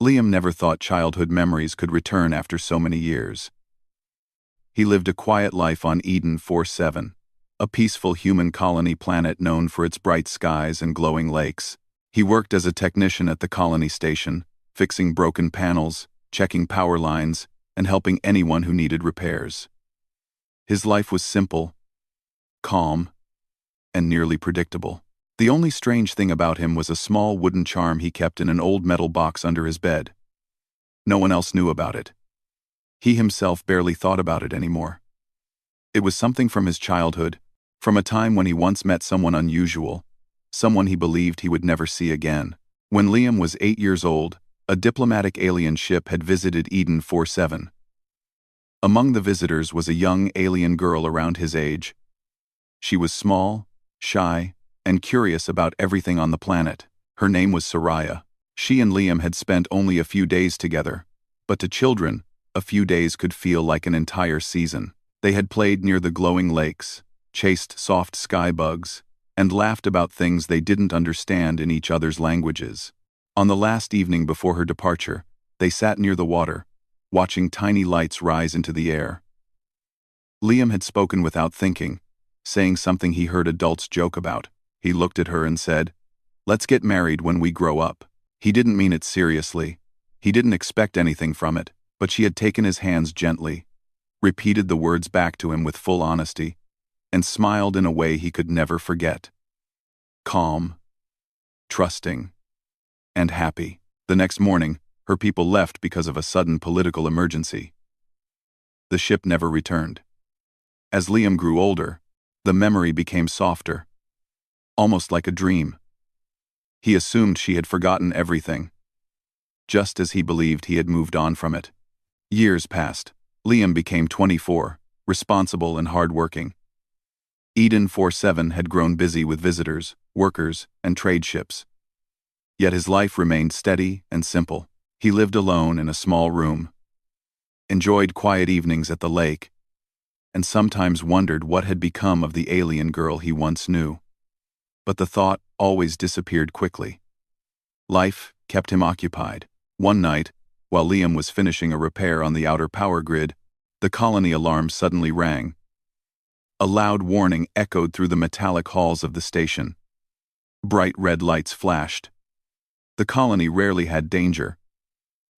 Liam never thought childhood memories could return after so many years. He lived a quiet life on Eden 4-7, a peaceful human colony planet known for its bright skies and glowing lakes. He worked as a technician at the colony station, fixing broken panels, checking power lines, and helping anyone who needed repairs. His life was simple, calm, and nearly predictable. The only strange thing about him was a small wooden charm he kept in an old metal box under his bed. No one else knew about it. He himself barely thought about it anymore. It was something from his childhood, from a time when he once met someone unusual, someone he believed he would never see again. When Liam was 8 years old, a diplomatic alien ship had visited Eden 4-7. Among the visitors was a young alien girl around his age. She was small, shy, and curious about everything on the planet. Her name was Soraya. She and Liam had spent only a few days together, but to children, a few days could feel like an entire season. They had played near the glowing lakes, chased soft sky bugs, and laughed about things they didn't understand in each other's languages. On the last evening before her departure, they sat near the water, watching tiny lights rise into the air. Liam had spoken without thinking, saying something he heard adults joke about. He looked at her and said, "Let's get married when we grow up." He didn't mean it seriously. He didn't expect anything from it, but she had taken his hands gently, repeated the words back to him with full honesty, and smiled in a way he could never forget. Calm, trusting, and happy. The next morning, her people left because of a sudden political emergency. The ship never returned. As Liam grew older, the memory became softer, almost like a dream. He assumed she had forgotten everything, just as he believed he had moved on from it. Years passed. Liam became 24, responsible and hardworking. Eden 4-7 had grown busy with visitors, workers, and trade ships. Yet his life remained steady and simple. He lived alone in a small room, enjoyed quiet evenings at the lake, and sometimes wondered what had become of the alien girl he once knew. But the thought always disappeared quickly. Life kept him occupied. One night, while Liam was finishing a repair on the outer power grid, the colony alarm suddenly rang. A loud warning echoed through the metallic halls of the station. Bright red lights flashed. The colony rarely had danger,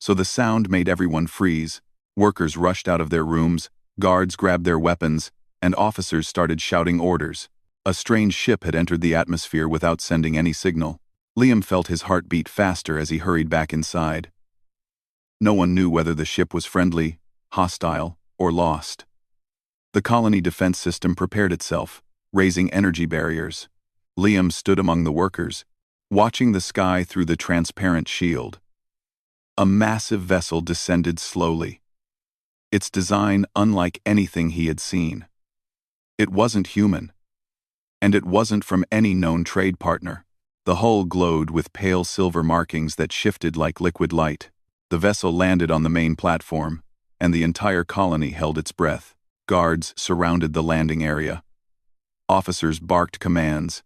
so the sound made everyone freeze. Workers rushed out of their rooms, guards grabbed their weapons, and officers started shouting orders. A strange ship had entered the atmosphere without sending any signal. Liam felt his heart beat faster as he hurried back inside. No one knew whether the ship was friendly, hostile, or lost. The colony defense system prepared itself, raising energy barriers. Liam stood among the workers, watching the sky through the transparent shield. A massive vessel descended slowly, its design unlike anything he had seen. It wasn't human, and it wasn't from any known trade partner. The hull glowed with pale silver markings that shifted like liquid light. The vessel landed on the main platform, and the entire colony held its breath. Guards surrounded the landing area. Officers barked commands.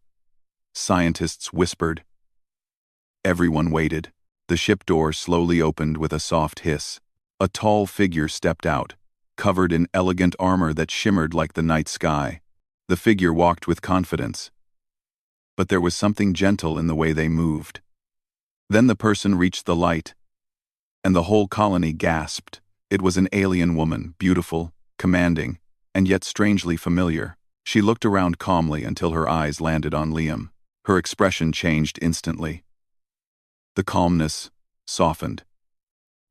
Scientists whispered. Everyone waited. The ship door slowly opened with a soft hiss. A tall figure stepped out, covered in elegant armor that shimmered like the night sky. The figure walked with confidence, but there was something gentle in the way they moved. Then the person reached the light, and the whole colony gasped. It was an alien woman, beautiful, commanding, and yet strangely familiar. She looked around calmly until her eyes landed on Liam. Her expression changed instantly. The calmness softened.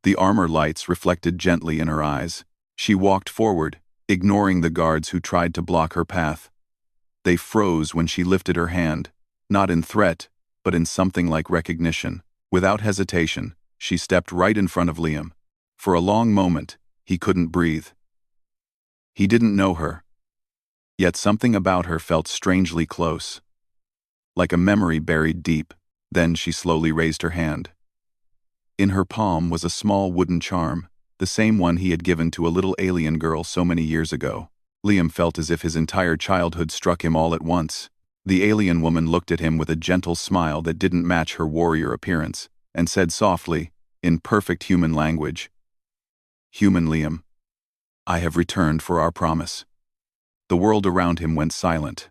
The armor lights reflected gently in her eyes. She walked forward, ignoring the guards who tried to block her path. They froze when she lifted her hand, not in threat, but in something like recognition. Without hesitation, she stepped right in front of Liam. For a long moment, he couldn't breathe. He didn't know her, yet something about her felt strangely close, like a memory buried deep. Then she slowly raised her hand. In her palm was a small wooden charm, the same one he had given to a little alien girl so many years ago. Liam felt as if his entire childhood struck him all at once. The alien woman looked at him with a gentle smile that didn't match her warrior appearance, and said softly, in perfect human language. "Human Liam, I have returned for our promise." The world around him went silent.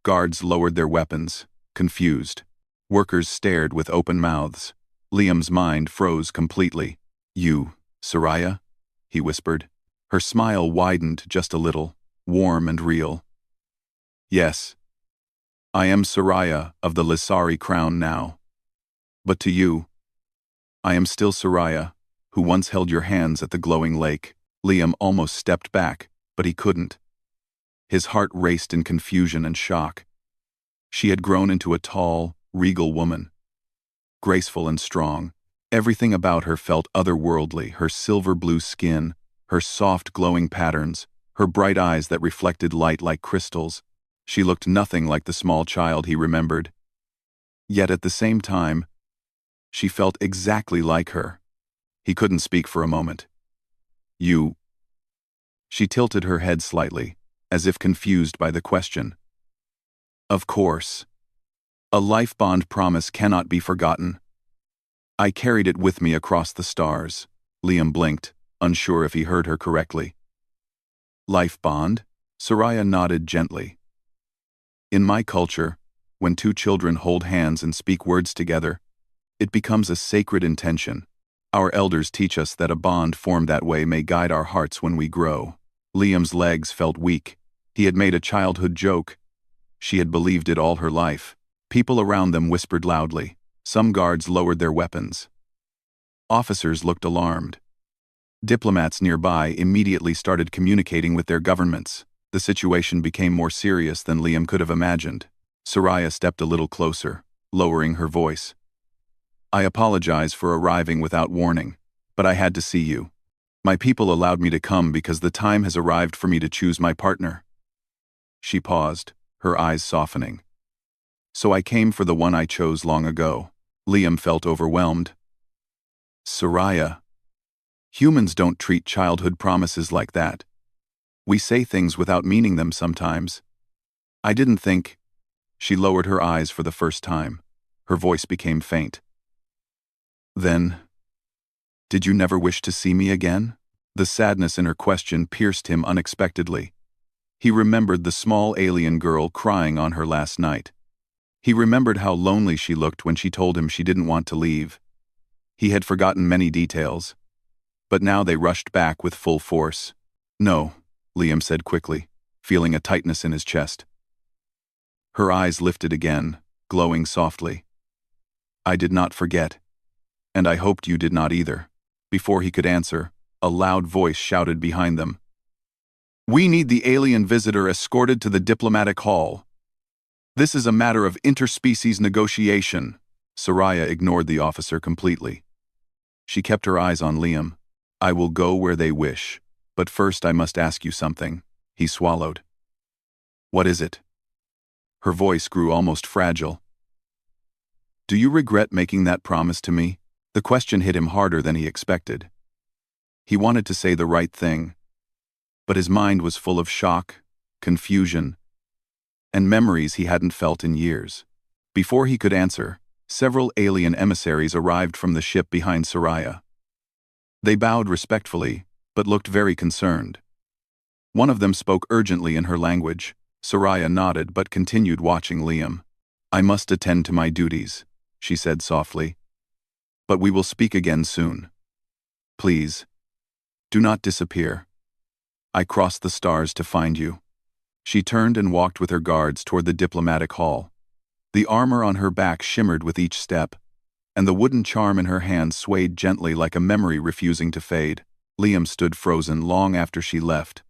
Guards lowered their weapons, confused. Workers stared with open mouths. Liam's mind froze completely. "You, Soraya?" he whispered. Her smile widened just a little, warm and real. "Yes. I am Soraya of the Lissari crown now. But to you, I am still Soraya, who once held your hands at the glowing lake." Liam almost stepped back, but he couldn't. His heart raced in confusion and shock. She had grown into a tall, regal woman. Graceful and strong. Everything about her felt otherworldly, her silver blue skin, her soft glowing patterns, her bright eyes that reflected light like crystals. She looked nothing like the small child he remembered. Yet at the same time, she felt exactly like her. He couldn't speak for a moment. "You..." She tilted her head slightly, as if confused by the question. "Of course. A life bond promise cannot be forgotten. I carried it with me across the stars." Liam blinked, unsure if he heard her correctly. "Life bond?" Soraya nodded gently. "In my culture, when two children hold hands and speak words together, it becomes a sacred intention. Our elders teach us that a bond formed that way may guide our hearts when we grow." Liam's legs felt weak. He had made a childhood joke. She had believed it all her life. People around them whispered loudly. Some guards lowered their weapons. Officers looked alarmed. Diplomats nearby immediately started communicating with their governments. The situation became more serious than Liam could have imagined. Soraya stepped a little closer, lowering her voice. "I apologize for arriving without warning, but I had to see you. My people allowed me to come because the time has arrived for me to choose my partner." She paused, her eyes softening. "So I came for the one I chose long ago." Liam felt overwhelmed. "Soraya, humans don't treat childhood promises like that. We say things without meaning them sometimes. I didn't think..." She lowered her eyes for the first time. Her voice became faint. "Then, did you never wish to see me again?" The sadness in her question pierced him unexpectedly. He remembered the small alien girl crying on her last night. He remembered how lonely she looked when she told him she didn't want to leave. He had forgotten many details, but now they rushed back with full force. "No," Liam said quickly, feeling a tightness in his chest. Her eyes lifted again, glowing softly. "I did not forget. And I hoped you did not either." Before he could answer, a loud voice shouted behind them. "We need the alien visitor escorted to the diplomatic hall. This is a matter of interspecies negotiation." Soraya ignored the officer completely. She kept her eyes on Liam. "I will go where they wish, but first I must ask you something." He swallowed. "What is it?" Her voice grew almost fragile. "Do you regret making that promise to me?" The question hit him harder than he expected. He wanted to say the right thing, but his mind was full of shock, confusion, and memories he hadn't felt in years. Before he could answer, several alien emissaries arrived from the ship behind Soraya. They bowed respectfully, but looked very concerned. One of them spoke urgently in her language. Soraya nodded but continued watching Liam. "I must attend to my duties," she said softly. "But we will speak again soon. Please, do not disappear. I crossed the stars to find you." She turned and walked with her guards toward the diplomatic hall. The armor on her back shimmered with each step, and the wooden charm in her hand swayed gently like a memory refusing to fade. Liam stood frozen long after she left,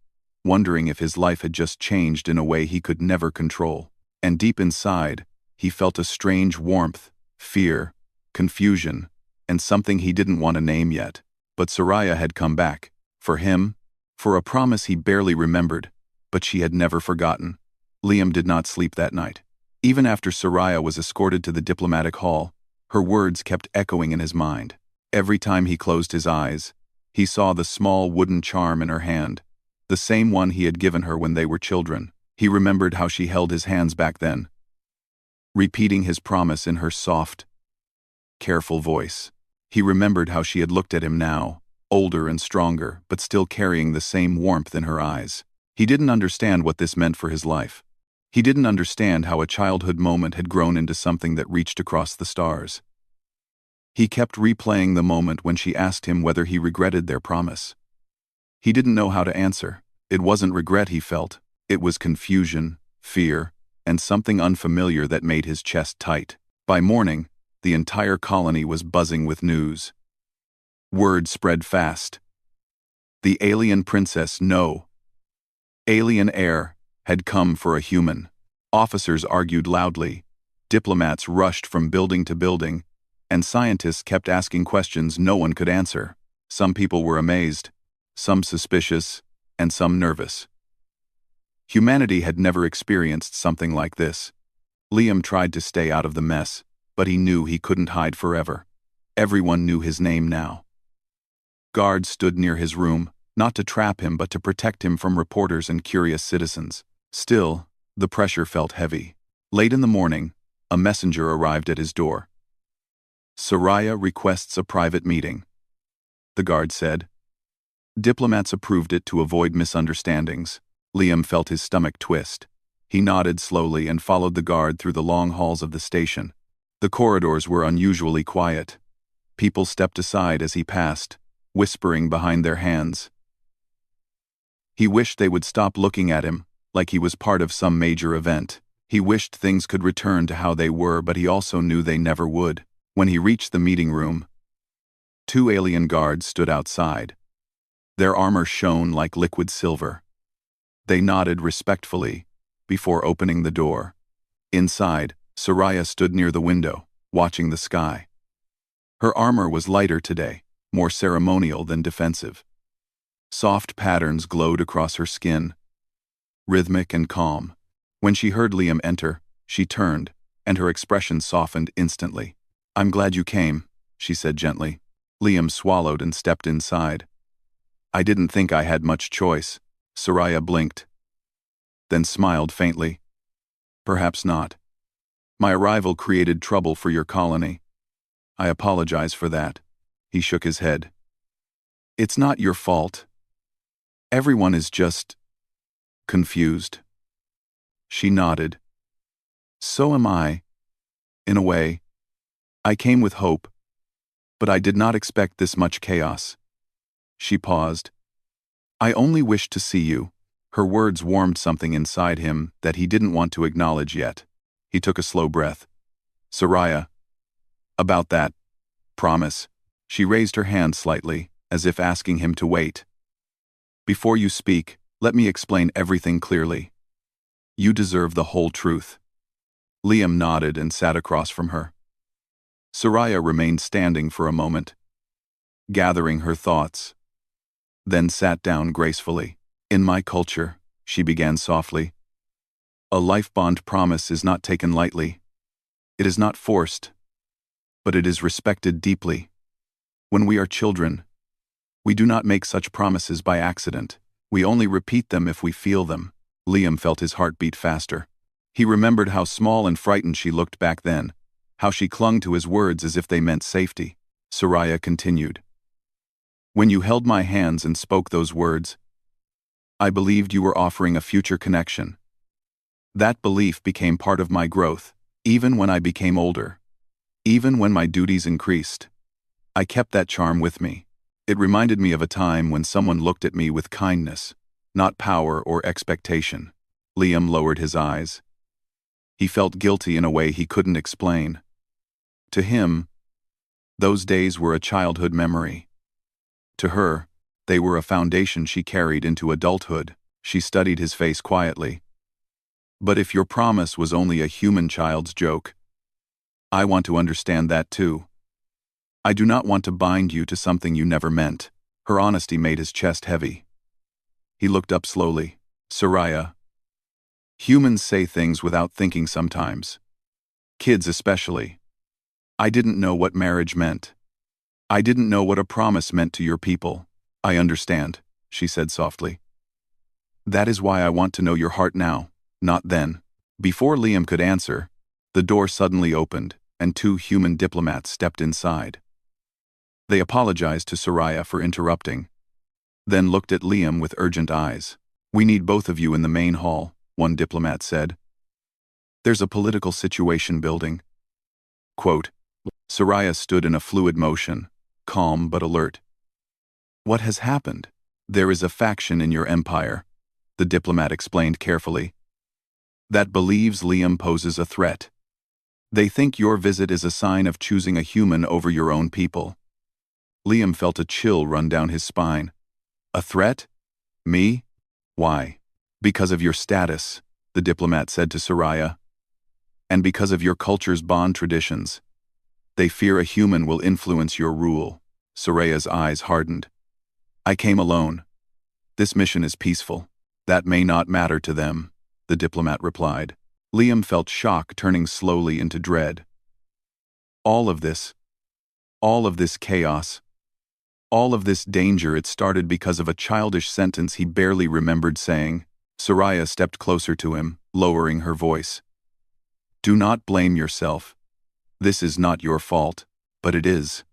wondering if his life had just changed in a way he could never control. And deep inside, he felt a strange warmth, fear, confusion, and something he didn't want to name yet. But Soraya had come back, for him, for a promise he barely remembered, but she had never forgotten. Liam did not sleep that night. Even after Soraya was escorted to the diplomatic hall, her words kept echoing in his mind. Every time he closed his eyes, he saw the small wooden charm in her hand, the same one he had given her when they were children. He remembered how she held his hands back then, repeating his promise in her soft, careful voice. He remembered how she had looked at him now, older and stronger, but still carrying the same warmth in her eyes. He didn't understand what this meant for his life. He didn't understand how a childhood moment had grown into something that reached across the stars. He kept replaying the moment when she asked him whether he regretted their promise. He didn't know how to answer. It wasn't regret he felt. It was confusion, fear, and something unfamiliar that made his chest tight. By morning, the entire colony was buzzing with news. Word spread fast. The alien princess, no. Alien heir, had come for a human. Officers argued loudly. Diplomats rushed from building to building, and scientists kept asking questions no one could answer. Some people were amazed, some suspicious, and some nervous. Humanity had never experienced something like this. Liam tried to stay out of the mess, but he knew he couldn't hide forever. Everyone knew his name now. Guards stood near his room, not to trap him but to protect him from reporters and curious citizens. Still, the pressure felt heavy. Late in the morning, a messenger arrived at his door. "Soraya requests a private meeting," the guard said. Diplomats approved it to avoid misunderstandings. Liam felt his stomach twist. He nodded slowly and followed the guard through the long halls of the station. The corridors were unusually quiet. People stepped aside as he passed, whispering behind their hands. He wished they would stop looking at him, like he was part of some major event. He wished things could return to how they were, but he also knew they never would. When he reached the meeting room, 2 alien guards stood outside. Their armor shone like liquid silver. They nodded respectfully before opening the door. Inside, Soraya stood near the window, watching the sky. Her armor was lighter today, more ceremonial than defensive. Soft patterns glowed across her skin, rhythmic and calm. When she heard Liam enter, she turned, and her expression softened instantly. "I'm glad you came," she said gently. Liam swallowed and stepped inside. "I didn't think I had much choice." Soraya blinked, then smiled faintly. "Perhaps not. My arrival created trouble for your colony. I apologize for that." He shook his head. "It's not your fault. Everyone is just confused." She nodded. "So am I, in a way. I came with hope, but I did not expect this much chaos." She paused. "I only wished to see you." Her words warmed something inside him that he didn't want to acknowledge yet. He took a slow breath. "Soraya, about that promise." She raised her hand slightly, as if asking him to wait. "Before you speak, let me explain everything clearly. You deserve the whole truth." Liam nodded and sat across from her. Soraya remained standing for a moment, gathering her thoughts, then sat down gracefully. "In my culture," she began softly, "a life bond promise is not taken lightly. It is not forced, but it is respected deeply. When we are children, we do not make such promises by accident. We only repeat them if we feel them." Liam felt his heart beat faster. He remembered how small and frightened she looked back then, how she clung to his words as if they meant safety. Soraya continued. "When you held my hands and spoke those words, I believed you were offering a future connection. That belief became part of my growth, even when I became older, even when my duties increased. I kept that charm with me. It reminded me of a time when someone looked at me with kindness, not power or expectation." Liam lowered his eyes. He felt guilty in a way he couldn't explain. To him, those days were a childhood memory. To her, they were a foundation she carried into adulthood. She studied his face quietly. "But if your promise was only a human child's joke, I want to understand that too. I do not want to bind you to something you never meant." Her honesty made his chest heavy. He looked up slowly. "Soraya, humans say things without thinking sometimes. Kids especially. I didn't know what marriage meant. I didn't know what a promise meant to your people." "I understand," she said softly. "That is why I want to know your heart now, not then." Before Liam could answer, the door suddenly opened, and 2 human diplomats stepped inside. They apologized to Soraya for interrupting, then looked at Liam with urgent eyes. "We need both of you in the main hall," one diplomat said. "There's a political situation building." Quote, Soraya stood in a fluid motion, calm but alert. "What has happened?" "There is a faction in your empire," the diplomat explained carefully, "that believes Liam poses a threat. They think your visit is a sign of choosing a human over your own people." Liam felt a chill run down his spine. "A threat? Me? Why?" "Because of your status," the diplomat said to Soraya, "and because of your culture's bond traditions. They fear a human will influence your rule." Soraya's eyes hardened. "I came alone. This mission is peaceful." "That may not matter to them," the diplomat replied. Liam felt shock turning slowly into dread. All of this chaos, all of this danger, it started because of a childish sentence he barely remembered saying. Soraya stepped closer to him, lowering her voice. "Do not blame yourself. This is not your fault, but it is,"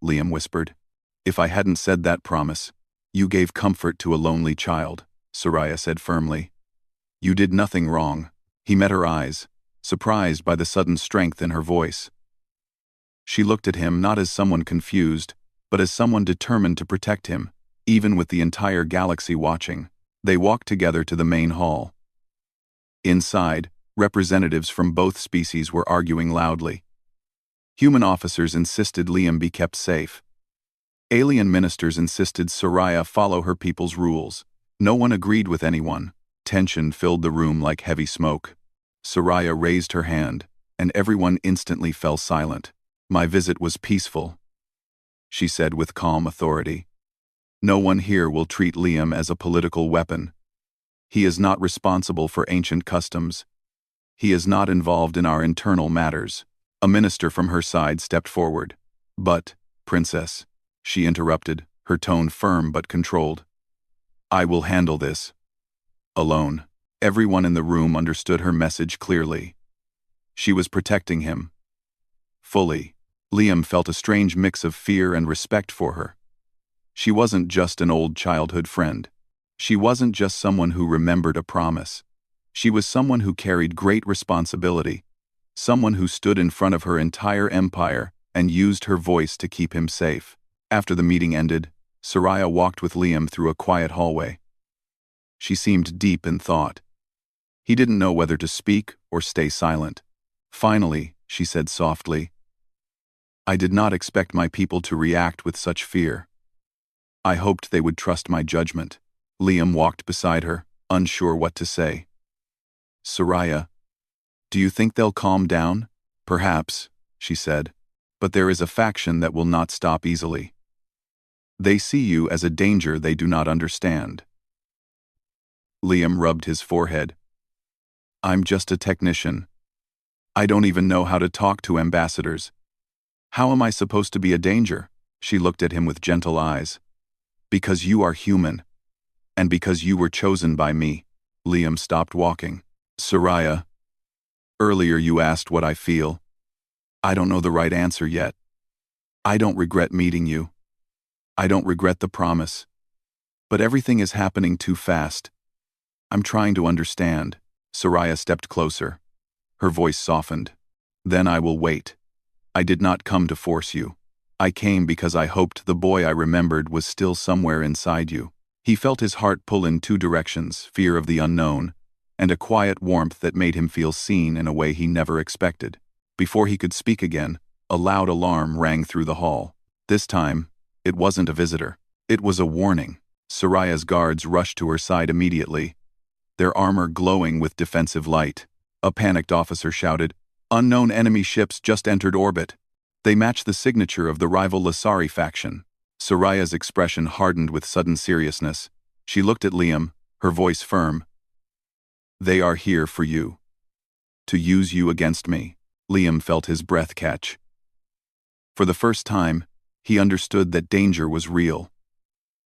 Liam whispered. "If I hadn't said that promise, you gave comfort to a lonely child," Soraya said firmly. "You did nothing wrong." He met her eyes, surprised by the sudden strength in her voice. She looked at him not as someone confused, but as someone determined to protect him, even with the entire galaxy watching. They walked together to the main hall. Inside, representatives from both species were arguing loudly. Human officers insisted Liam be kept safe. Alien ministers insisted Soraya follow her people's rules. No one agreed with anyone. Tension filled the room like heavy smoke. Soraya raised her hand, and everyone instantly fell silent. "My visit was peaceful," she said with calm authority. "No one here will treat Liam as a political weapon. He is not responsible for ancient customs. He is not involved in our internal matters." A minister from her side stepped forward. "But, Princess," she interrupted, her tone firm but controlled. "I will handle this. Alone." Everyone in the room understood her message clearly. She was protecting him. Fully. Liam felt a strange mix of fear and respect for her. She wasn't just an old childhood friend. She wasn't just someone who remembered a promise. She was someone who carried great responsibility, someone who stood in front of her entire empire and used her voice to keep him safe. After the meeting ended, Soraya walked with Liam through a quiet hallway. She seemed deep in thought. He didn't know whether to speak or stay silent. Finally, she said softly, "I did not expect my people to react with such fear. I hoped they would trust my judgment." Liam walked beside her, unsure what to say. "Soraya, do you think they'll calm down?" "Perhaps," she said, "but there is a faction that will not stop easily. They see you as a danger they do not understand." Liam rubbed his forehead. "I'm just a technician. I don't even know how to talk to ambassadors. How am I supposed to be a danger?" She looked at him with gentle eyes. "Because you are human, and because you were chosen by me." Liam stopped walking. "Soraya, earlier you asked what I feel. I don't know the right answer yet. I don't regret meeting you. I don't regret the promise. But everything is happening too fast. I'm trying to understand." Soraya stepped closer. Her voice softened. "Then I will wait. I did not come to force you. I came because I hoped the boy I remembered was still somewhere inside you." He felt his heart pull in two directions, fear of the unknown, and a quiet warmth that made him feel seen in a way he never expected. Before he could speak again, a loud alarm rang through the hall. This time, it wasn't a visitor. It was a warning. Soraya's guards rushed to her side immediately, their armor glowing with defensive light. A panicked officer shouted, "Unknown enemy ships just entered orbit. They match the signature of the rival Lasari faction." Soraya's expression hardened with sudden seriousness. She looked at Liam, her voice firm. "They are here for you. To use you against me." Liam felt his breath catch. For the first time, he understood that danger was real.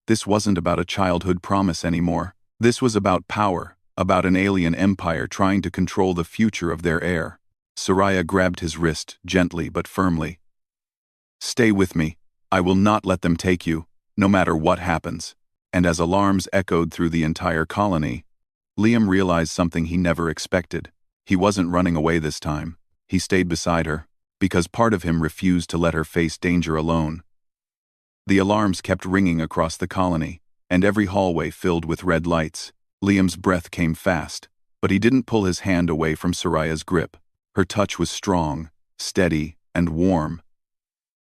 This wasn't about a childhood promise anymore. This was about power, about an alien empire trying to control the future of their heir. Soraya grabbed his wrist, gently but firmly. "Stay with me," I will not let them take you, no matter what happens. And as alarms echoed through the entire colony, Liam realized something he never expected. He wasn't running away this time. He stayed beside her, because part of him refused to let her face danger alone. The alarms kept ringing across the colony, and every hallway filled with red lights. Liam's breath came fast, but he didn't pull his hand away from Soraya's grip. Her touch was strong, steady, and warm,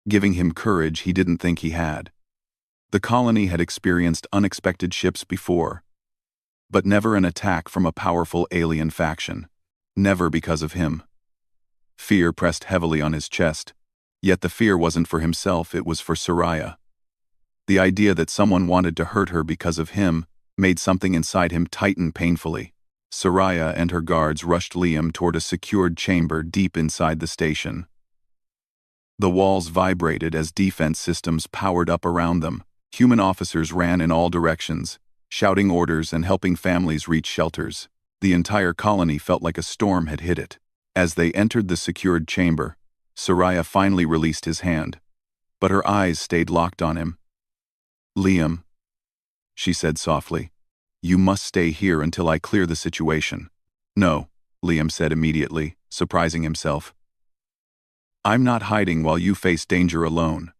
giving him courage he didn't think he had. The colony had experienced unexpected ships before, but never an attack from a powerful alien faction. Never because of him. Fear pressed heavily on his chest, yet the fear wasn't for himself, it was for Soraya. The idea that someone wanted to hurt her because of him made something inside him tighten painfully. Soraya and her guards rushed Liam toward a secured chamber deep inside the station. The walls vibrated as defense systems powered up around them. Human officers ran in all directions, shouting orders and helping families reach shelters. The entire colony felt like a storm had hit it. As they entered the secured chamber, Soraya finally released his hand, but her eyes stayed locked on him. "Liam," she said softly, "you must stay here until I clear the situation." "No," Liam said immediately, surprising himself. "I'm not hiding while you face danger alone."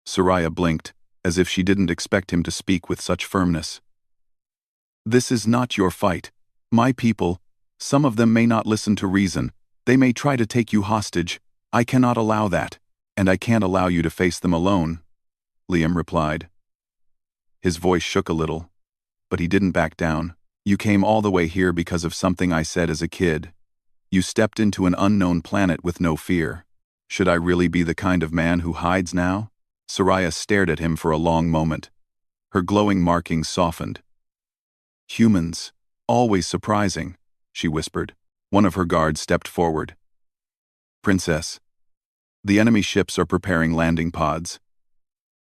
Soraya blinked, as if she didn't expect him to speak with such firmness. "This is not your fight. My people, some of them may not listen to reason. They may try to take you hostage. I cannot allow that, and I can't allow you to face them alone," Liam replied. His voice shook a little, but he didn't back down. "You came all the way here because of something I said as a kid. You stepped into an unknown planet with no fear. Should I really be the kind of man who hides now?" Soraya stared at him for a long moment. Her glowing markings softened. "Humans, always surprising," she whispered. One of her guards stepped forward. "Princess, the enemy ships are preparing landing pods.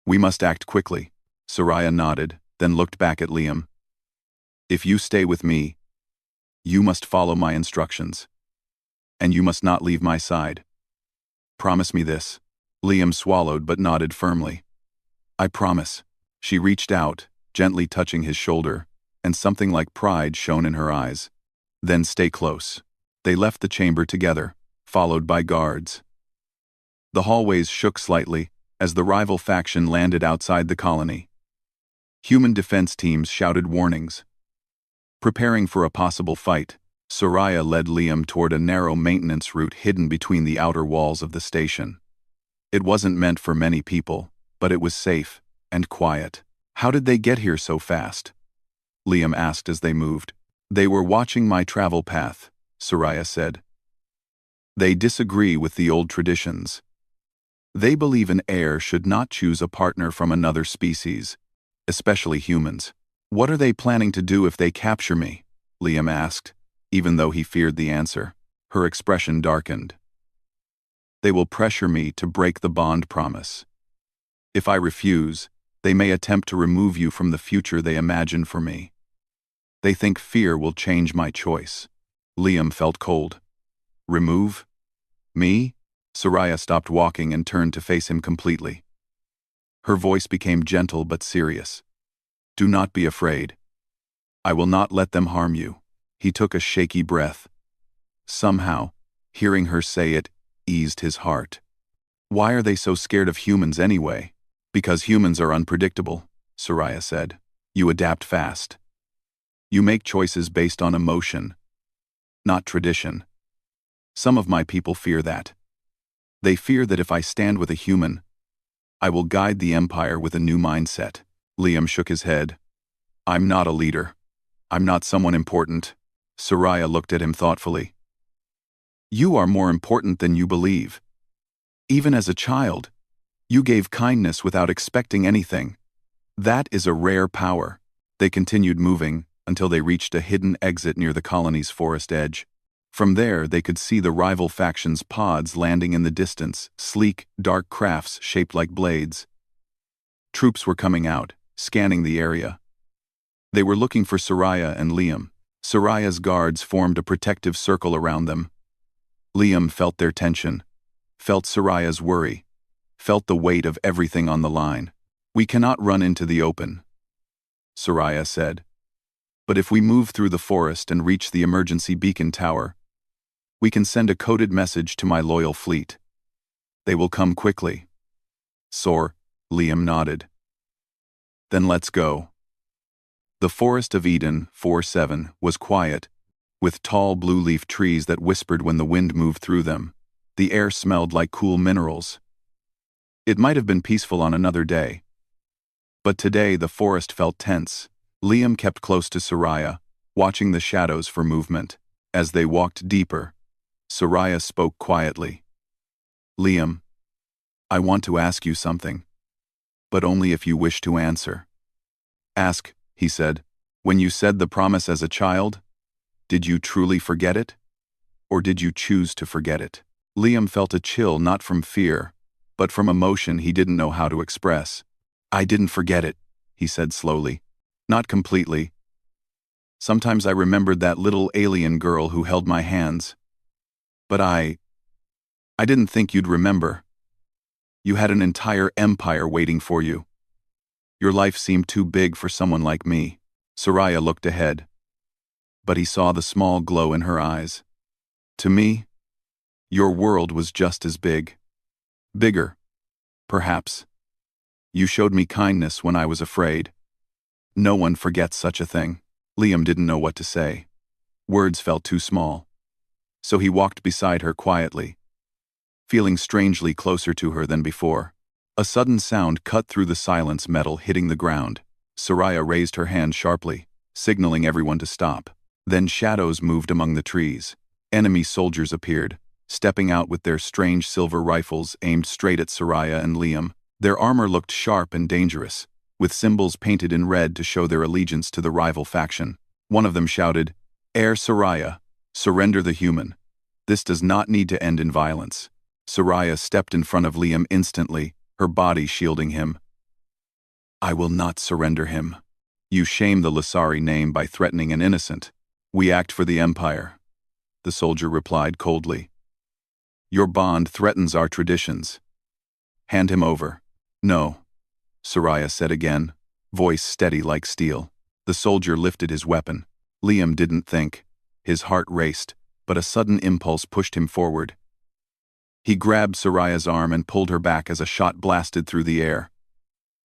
We must act quickly." Soraya nodded, then looked back at Liam. "If you stay with me, you must follow my instructions. And you must not leave my side. Promise me this." Liam swallowed but nodded firmly. "I promise." She reached out, gently touching his shoulder, and something like pride shone in her eyes. "Then stay close." They left the chamber together, followed by guards. The hallways shook slightly as the rival faction landed outside the colony. Human defense teams shouted warnings. Preparing for a possible fight, Soraya led Liam toward a narrow maintenance route hidden between the outer walls of the station. It wasn't meant for many people, but it was safe and quiet. "How did they get here so fast?" Liam asked as they moved. "They were watching my travel path," Soraya said. "They disagree with the old traditions. They believe an heir should not choose a partner from another species, especially humans." "What are they planning to do if they capture me?" Liam asked, even though he feared the answer. Her expression darkened. "They will pressure me to break the bond promise. If I refuse, they may attempt to remove you from the future they imagine for me. They think fear will change my choice." Liam felt cold. "Remove? Me?" Soraya stopped walking and turned to face him completely. Her voice became gentle but serious. "Do not be afraid. I will not let them harm you." He took a shaky breath. Somehow, hearing her say it eased his heart. "Why are they so scared of humans anyway?" "Because humans are unpredictable," Soraya said. "You adapt fast. You make choices based on emotion, not tradition. Some of my people fear that. They fear that if I stand with a human, I will guide the empire with a new mindset." Liam shook his head. "I'm not a leader. I'm not someone important." Soraya looked at him thoughtfully. "You are more important than you believe. Even as a child, you gave kindness without expecting anything. That is a rare power." They continued moving until they reached a hidden exit near the colony's forest edge. From there, they could see the rival faction's pods landing in the distance, sleek, dark crafts shaped like blades. Troops were coming out, scanning the area. They were looking for Soraya and Liam. Soraya's guards formed a protective circle around them. Liam felt their tension, felt Soraya's worry. felt the weight of everything on the line. "We cannot run into the open," Soraya said. "But if we move through the forest and reach the emergency beacon tower, we can send a coded message to my loyal fleet. They will come quickly." Liam nodded. "Then let's go." The Forest of Eden 4-7 was quiet, with tall blue-leaf trees that whispered when the wind moved through them. The air smelled like cool minerals. It might have been peaceful on another day, but today the forest felt tense. Liam kept close to Soraya, watching the shadows for movement. As they walked deeper, Soraya spoke quietly. "Liam, I want to ask you something, but only if you wish to answer." "Ask," he said. "When you said the promise as a child, did you truly forget it? Or did you choose to forget it?" Liam felt a chill, not from fear, but from emotion he didn't know how to express. "I didn't forget it," he said slowly. "Not completely. Sometimes I remembered that little alien girl who held my hands. But I didn't think you'd remember. You had an entire empire waiting for you. Your life seemed too big for someone like me." Soraya looked ahead, but he saw the small glow in her eyes. "To me, your world was just as big. Bigger, perhaps. You showed me kindness when I was afraid. No one forgets such a thing." Liam didn't know what to say. Words felt too small. So he walked beside her quietly, feeling strangely closer to her than before. A sudden sound cut through the silence, metal hitting the ground. Soraya raised her hand sharply, signaling everyone to stop. Then shadows moved among the trees. Enemy soldiers appeared, stepping out with their strange silver rifles aimed straight at Soraya and Liam. Their armor looked sharp and dangerous, with symbols painted in red to show their allegiance to the rival faction. One of them shouted, "Heir Soraya, surrender the human. This does not need to end in violence." Soraya stepped in front of Liam instantly, her body shielding him. "I will not surrender him. You shame the Lasari name by threatening an innocent." "We act for the Empire," the soldier replied coldly. "Your bond threatens our traditions. Hand him over." "No," Soraya said again, voice steady like steel. The soldier lifted his weapon. Liam didn't think. His heart raced, but a sudden impulse pushed him forward. He grabbed Soraya's arm and pulled her back as a shot blasted through the air.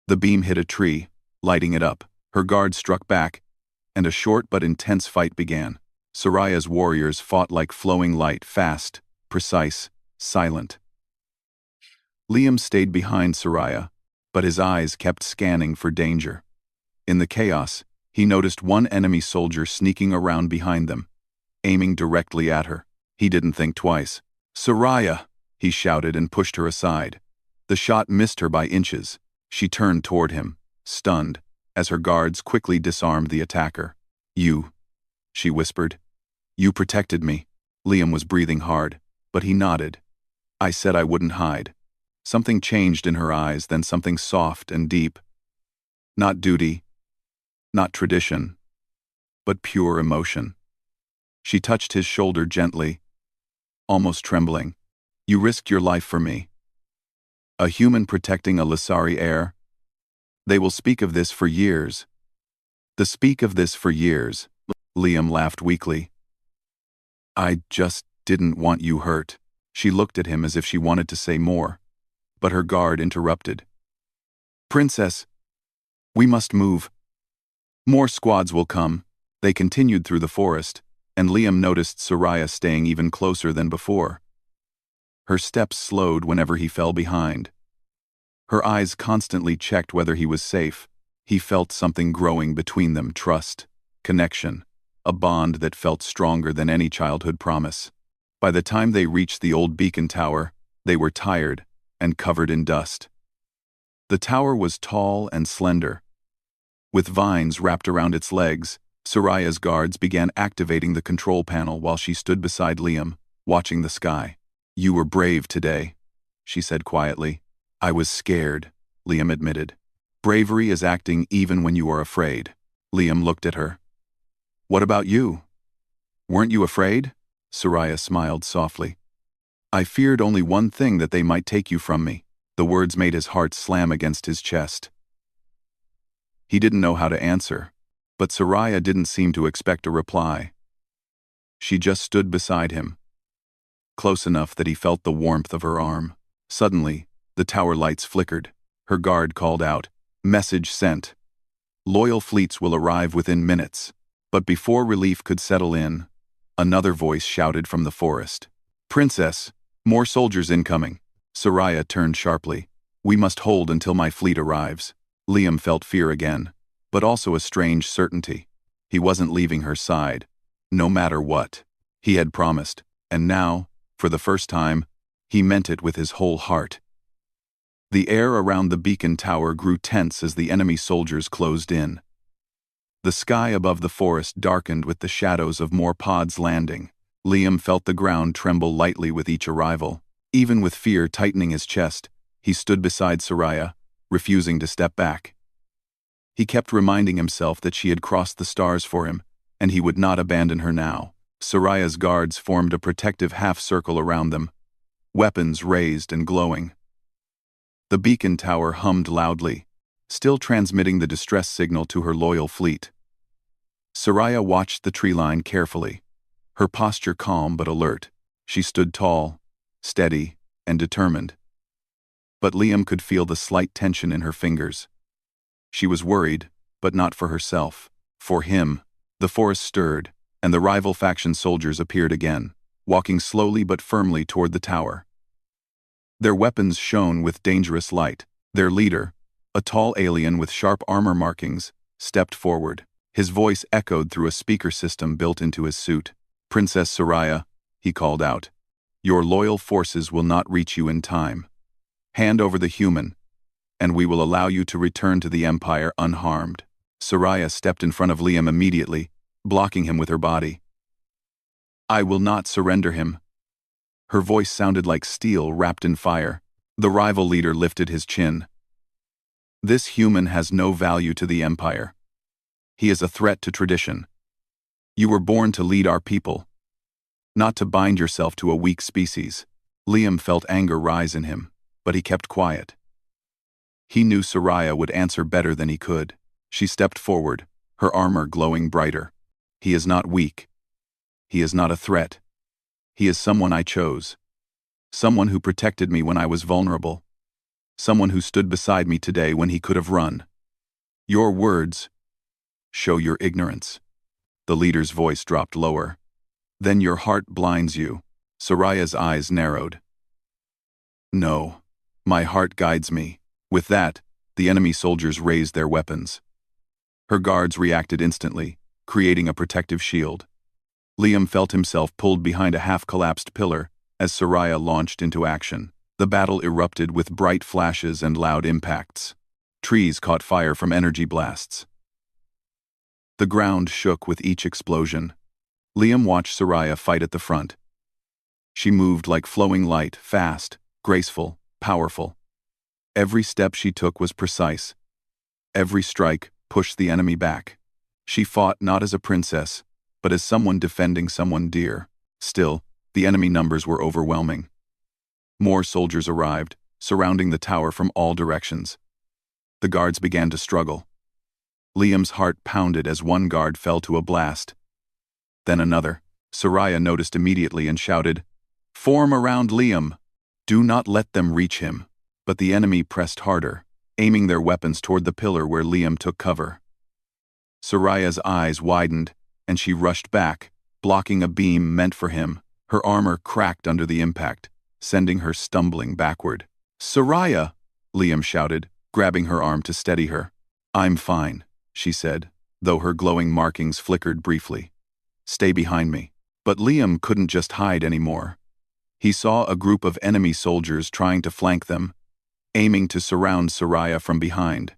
The beam hit a tree, lighting it up. Her guard struck back, and a short but intense fight began. Soraya's warriors fought like flowing light, fast, precise, silent. Liam stayed behind Soraya, but his eyes kept scanning for danger. In the chaos, he noticed one enemy soldier sneaking around behind them, aiming directly at her. He didn't think twice. "Soraya!" he shouted and pushed her aside. The shot missed her by inches. She turned toward him, stunned, as her guards quickly disarmed the attacker. "You," she whispered. "You protected me." Liam was breathing hard, but he nodded. "I said I wouldn't hide." Something changed in her eyes, then something soft and deep. Not duty, not tradition, but pure emotion. She touched his shoulder gently, almost trembling. "You risked your life for me. A human protecting a Lasari heir? They will speak of this for years." "They speak of this for years," Liam laughed weakly. "I just didn't want you hurt." She looked at him as if she wanted to say more, but her guard interrupted. "Princess, we must move. More squads will come." They continued through the forest, and Liam noticed Soraya staying even closer than before. Her steps slowed whenever he fell behind. Her eyes constantly checked whether he was safe. He felt something growing between them, trust, connection, a bond that felt stronger than any childhood promise. By the time they reached the old beacon tower, they were tired and covered in dust. The tower was tall and slender. With vines wrapped around its legs, Soraya's guards began activating the control panel while she stood beside Liam, watching the sky. "You were brave today," she said quietly. "I was scared," Liam admitted. "Bravery is acting even when you are afraid." Liam looked at her. "What about you? Weren't you afraid?" Soraya smiled softly. "I feared only one thing, that they might take you from me." The words made his heart slam against his chest. He didn't know how to answer, but Scifi didn't seem to expect a reply. She just stood beside him, close enough that he felt the warmth of her arm. Suddenly, the tower lights flickered. Her guard called out, "Message sent. Loyal fleets will arrive within minutes." But before relief could settle in, another voice shouted from the forest, "Princess, more soldiers incoming." Scifi turned sharply. "We must hold until my fleet arrives." Liam felt fear again, but also a strange certainty. He wasn't leaving her side, no matter what. He had promised, and now, for the first time, he meant it with his whole heart. The air around the beacon tower grew tense as the enemy soldiers closed in. The sky above the forest darkened with the shadows of more pods landing. Liam felt the ground tremble lightly with each arrival. Even with fear tightening his chest, he stood beside Scifi, refusing to step back. He kept reminding himself that she had crossed the stars for him, and he would not abandon her now. Scifi's guards formed a protective half-circle around them, weapons raised and glowing. The beacon tower hummed loudly, still transmitting the distress signal to her loyal fleet. Scifi watched the tree line carefully, her posture calm but alert. She stood tall, steady, and determined. But Liam could feel the slight tension in her fingers. She was worried, but not for herself. For him. The forest stirred, and the rival faction soldiers appeared again, walking slowly but firmly toward the tower. Their weapons shone with dangerous light. Their leader, a tall alien with sharp armor markings, stepped forward. His voice echoed through a speaker system built into his suit. "Princess Scifi," he called out, "your loyal forces will not reach you in time. Hand over the human, and we will allow you to return to the Empire unharmed." Scifi stepped in front of Liam immediately, blocking him with her body. "I will not surrender him." Her voice sounded like steel wrapped in fire. The rival leader lifted his chin. "This human has no value to the Empire. He is a threat to tradition. You were born to lead our people, not to bind yourself to a weak species." Liam felt anger rise in him, but he kept quiet. He knew Scifi would answer better than he could. She stepped forward, her armor glowing brighter. "He is not weak. He is not a threat. He is someone I chose. Someone who protected me when I was vulnerable. Someone who stood beside me today when he could have run. Your words show your ignorance." The leader's voice dropped lower. "Then your heart blinds you." Scifi's eyes narrowed. "No, my heart guides me." With that, the enemy soldiers raised their weapons. Her guards reacted instantly, creating a protective shield. Liam felt himself pulled behind a half-collapsed pillar as Scifi launched into action. The battle erupted with bright flashes and loud impacts. Trees caught fire from energy blasts. The ground shook with each explosion. Liam watched Scifi fight at the front. She moved like flowing light, fast, graceful, powerful. Every step she took was precise. Every strike pushed the enemy back. She fought not as a princess, but as someone defending someone dear. Still, the enemy numbers were overwhelming. More soldiers arrived, surrounding the tower from all directions. The guards began to struggle. Liam's heart pounded as one guard fell to a blast. Then another. Scifi noticed immediately and shouted, "Form around Liam! Do not let them reach him." But the enemy pressed harder, aiming their weapons toward the pillar where Liam took cover. Scifi's eyes widened, and she rushed back, blocking a beam meant for him. Her armor cracked under the impact, sending her stumbling backward. "Scifi!" Liam shouted, grabbing her arm to steady her. "I'm fine," she said, though her glowing markings flickered briefly. "Stay behind me." But Liam couldn't just hide anymore. He saw a group of enemy soldiers trying to flank them, aiming to surround Scifi from behind.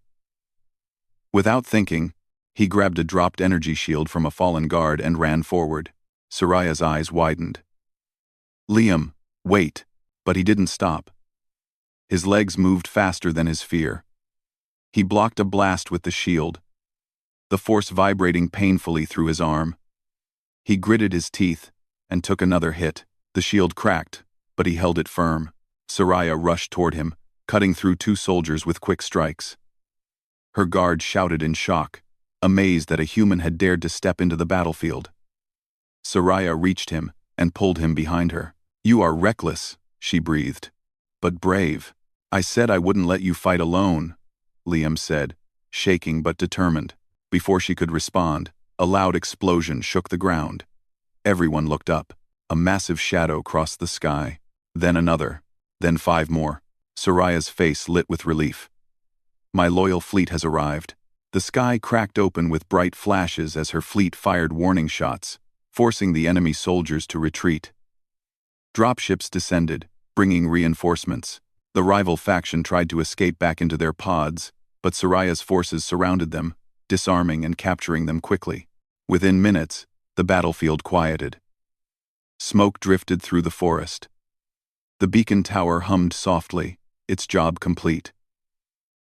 Without thinking, he grabbed a dropped energy shield from a fallen guard and ran forward. Scifi's eyes widened. "Liam, wait!" But he didn't stop. His legs moved faster than his fear. He blocked a blast with the shield, the force vibrating painfully through his arm. He gritted his teeth and took another hit. The shield cracked, but he held it firm. Scifi rushed toward him, cutting through two soldiers with quick strikes. Her guard shouted in shock, amazed that a human had dared to step into the battlefield. Soraya reached him and pulled him behind her. "You are reckless," she breathed. "But brave." "I said I wouldn't let you fight alone," Liam said, shaking but determined. Before she could respond, a loud explosion shook the ground. Everyone looked up. A massive shadow crossed the sky. Then another. Then 5 more. Soraya's face lit with relief. "My loyal fleet has arrived." The sky cracked open with bright flashes as her fleet fired warning shots, forcing the enemy soldiers to retreat. Dropships descended, bringing reinforcements. The rival faction tried to escape back into their pods, but Soraya's forces surrounded them, disarming and capturing them quickly. Within minutes, the battlefield quieted. Smoke drifted through the forest. The beacon tower hummed softly, its job complete.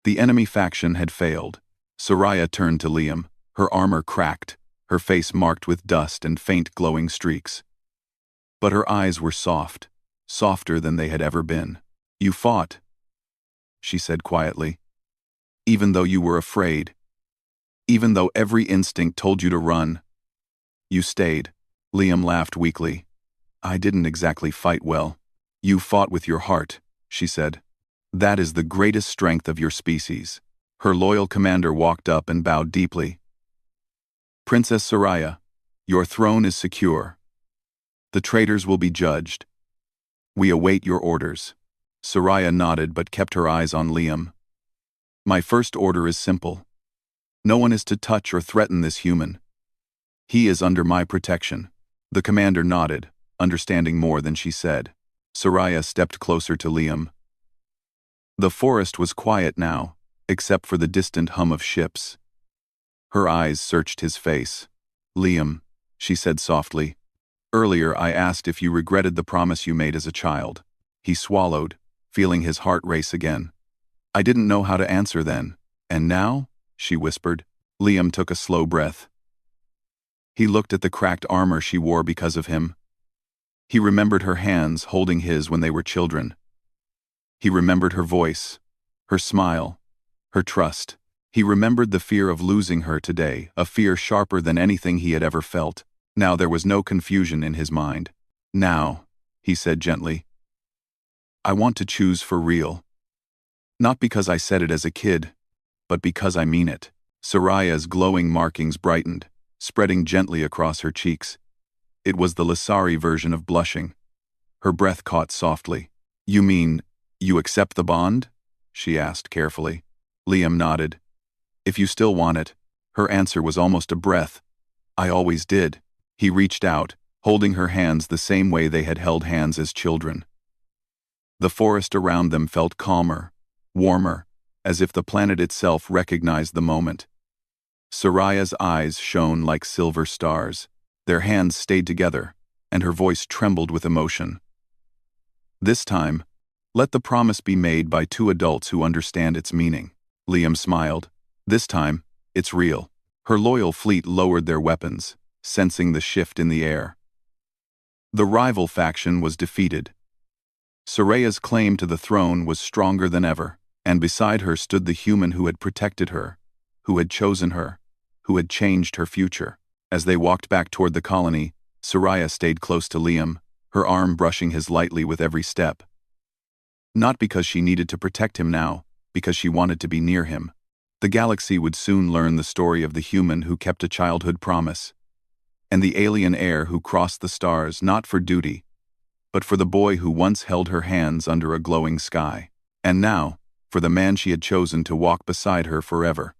The enemy faction had failed. Soraya turned to Liam, her armor cracked, her face marked with dust and faint glowing streaks. But her eyes were soft, softer than they had ever been. "You fought," she said quietly. "Even though you were afraid. Even though every instinct told you to run. You stayed." Liam laughed weakly. "I didn't exactly fight well." "You fought with your heart," she said. "That is the greatest strength of your species." Her loyal commander walked up and bowed deeply. "Princess Soraya, your throne is secure. The traitors will be judged. We await your orders." Soraya nodded but kept her eyes on Liam. "My first order is simple. No one is to touch or threaten this human. He is under my protection." The commander nodded, understanding more than she said. Soraya stepped closer to Liam. The forest was quiet now, except for the distant hum of ships. Her eyes searched his face. "Liam," she said softly, "earlier I asked if you regretted the promise you made as a child." He swallowed, feeling his heart race again. "I didn't know how to answer then. And now?" she whispered. Liam took a slow breath. He looked at the cracked armor she wore because of him. He remembered her hands holding his when they were children. He remembered her voice, her smile, her trust. He remembered the fear of losing her today, a fear sharper than anything he had ever felt. Now there was no confusion in his mind. "Now," he said gently, "I want to choose for real. Not because I said it as a kid, but because I mean it." Soraya's glowing markings brightened, spreading gently across her cheeks. It was the Lasari version of blushing. Her breath caught softly. "You mean, you accept the bond?" she asked carefully. Liam nodded. "If you still want it." Her answer was almost a breath. "I always did." He reached out, holding her hands the same way they had held hands as children. The forest around them felt calmer, warmer, as if the planet itself recognized the moment. Soraya's eyes shone like silver stars. Their hands stayed together, and her voice trembled with emotion. "This time, let the promise be made by 2 adults who understand its meaning." Liam smiled. "This time, it's real." Her loyal fleet lowered their weapons, sensing the shift in the air. The rival faction was defeated. Soraya's claim to the throne was stronger than ever, and beside her stood the human who had protected her, who had chosen her, who had changed her future. As they walked back toward the colony, Soraya stayed close to Liam, her arm brushing his lightly with every step. Not because she needed to protect him now, because she wanted to be near him. The galaxy would soon learn the story of the human who kept a childhood promise, and the alien heir who crossed the stars not for duty, but for the boy who once held her hands under a glowing sky. And now, for the man she had chosen to walk beside her forever.